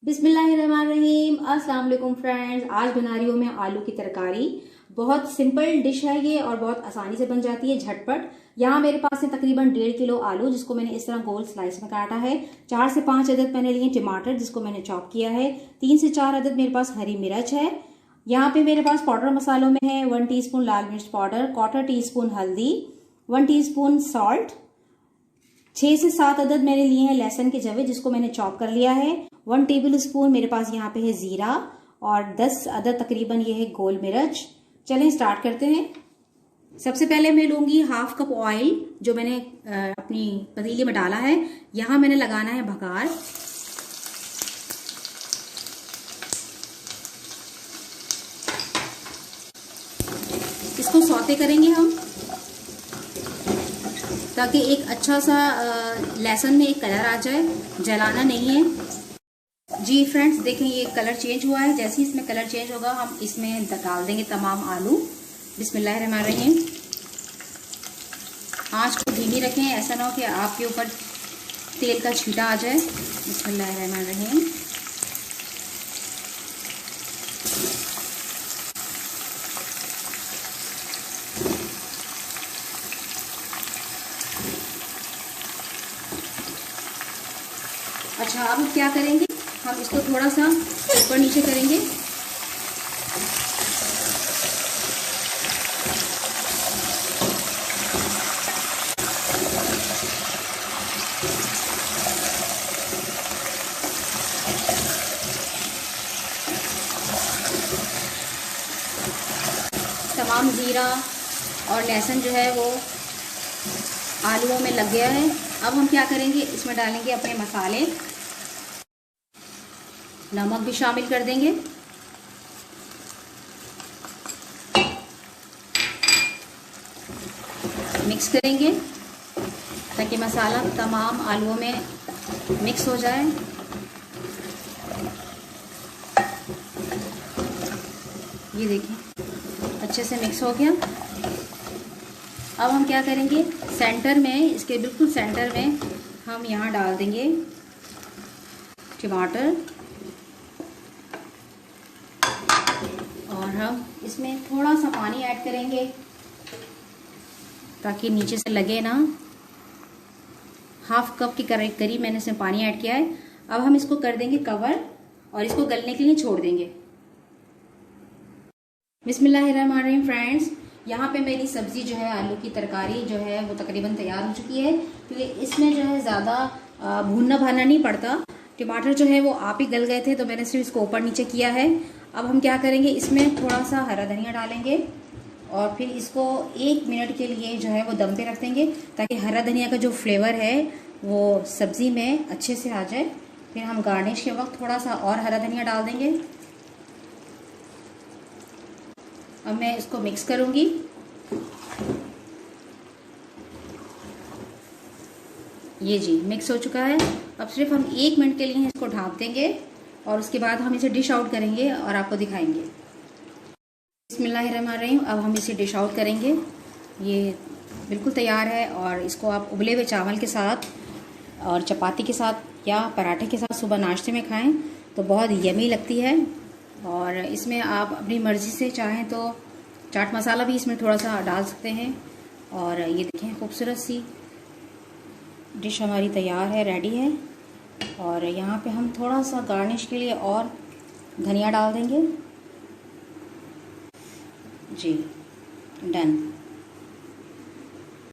बिस्मिल्लाहिर्रहमानिर्रहीम। अस्सलाम वालेकुम फ्रेंड्स, आज बना रही हूँ मैं आलू की तरकारी। बहुत सिंपल डिश है ये और बहुत आसानी से बन जाती है, झटपट। यहाँ मेरे पास है तकरीबन 1.5 किलो आलू, जिसको मैंने इस तरह गोल स्लाइस में काटा है। 4 से 5 अदद मैंने लिए टमाटर, जिसको मैंने चॉप किया है। 3 से 4 अदद मेरे पास हरी मिर्च है। यहाँ पे मेरे पास पाउडर मसालों में है 1 टीस्पून लाल मिर्च पाउडर, 1/4 टीस्पून हल्दी, 1 टीस्पून सॉल्ट। 6 से 7 अदद मैंने लिए हैं लहसुन के जवे, जिसको मैंने चॉप कर लिया है। 1 टेबल स्पून मेरे पास यहाँ पे है जीरा और 10 अदद तकरीबन ये है गोल मिर्च। चलें स्टार्ट करते हैं। सबसे पहले मैं लूंगी हाफ कप ऑयल, जो मैंने अपनी पतीले में डाला है। यहाँ मैंने लगाना है भगार। इसको सौते करेंगे हम, ताकि एक अच्छा सा लहसुन में एक कलर आ जाए, जलाना नहीं है। जी फ्रेंड्स, देखें ये कलर चेंज हुआ है। जैसे ही इसमें कलर चेंज होगा हम इसमें डाल देंगे तमाम आलू। बिस्मिल्लाहिर्रहमानिर्रहीम। आंच को धीमी रखें, ऐसा ना हो कि आपके ऊपर तेल का छींटा आ जाए। बिस्मिल्लाहिर्रहमानिर्रहीम। अच्छा, अब हम क्या करेंगे, हम इसको थोड़ा सा ऊपर नीचे करेंगे। तमाम जीरा और लहसुन जो है वो आलूओं में लग गया है। अब हम क्या करेंगे, इसमें डालेंगे अपने मसाले। नमक भी शामिल कर देंगे। मिक्स करेंगे ताकि मसाला तमाम आलूओं में मिक्स हो जाए। ये देखिए अच्छे से मिक्स हो गया। अब हम क्या करेंगे, सेंटर में, इसके बिल्कुल सेंटर में हम यहाँ डाल देंगे टमाटर, और हम इसमें थोड़ा सा पानी ऐड करेंगे ताकि नीचे से लगे ना। हाफ कप के करीब मैंने इसमें पानी ऐड किया है। अब हम इसको कर देंगे कवर और इसको गलने के लिए छोड़ देंगे। बिस्मिल्लाहिर्रहमानिर्रहीम फ्रेंड्स, यहाँ पे मेरी सब्जी जो है, आलू की तरकारी जो है वो तकरीबन तैयार हो चुकी है। क्योंकि इसमें जो है ज़्यादा भूनना भानना नहीं पड़ता। टमाटर जो है वो आप ही गल गए थे, तो मैंने सिर्फ इसको ऊपर नीचे किया है। अब हम क्या करेंगे, इसमें थोड़ा सा हरा धनिया डालेंगे और फिर इसको 1 मिनट के लिए जो है वो दम पे रख देंगे, ताकि हरा धनिया का जो फ्लेवर है वो सब्ज़ी में अच्छे से आ जाए। फिर हम गार्निश के वक्त थोड़ा सा और हरा धनिया डाल देंगे। अब मैं इसको मिक्स करूँगी। ये जी मिक्स हो चुका है। अब सिर्फ हम 1 मिनट के लिए इसको ढाँप देंगे और उसके बाद हम इसे डिश आउट करेंगे और आपको दिखाएंगे। बिस्मिल्लाहिर्रहमानिर्रहीम। अब हम इसे डिश आउट करेंगे। ये बिल्कुल तैयार है और इसको आप उबले हुए चावल के साथ और चपाती के साथ या पराठे के साथ सुबह नाश्ते में खाएं तो बहुत यमी लगती है। और इसमें आप अपनी मर्ज़ी से चाहें तो चाट मसाला भी इसमें थोड़ा सा डाल सकते हैं। और ये देखें खूबसूरत सी डिश हमारी तैयार है, रेडी है। और यहाँ पे हम थोड़ा सा गार्निश के लिए और धनिया डाल देंगे। जी डन।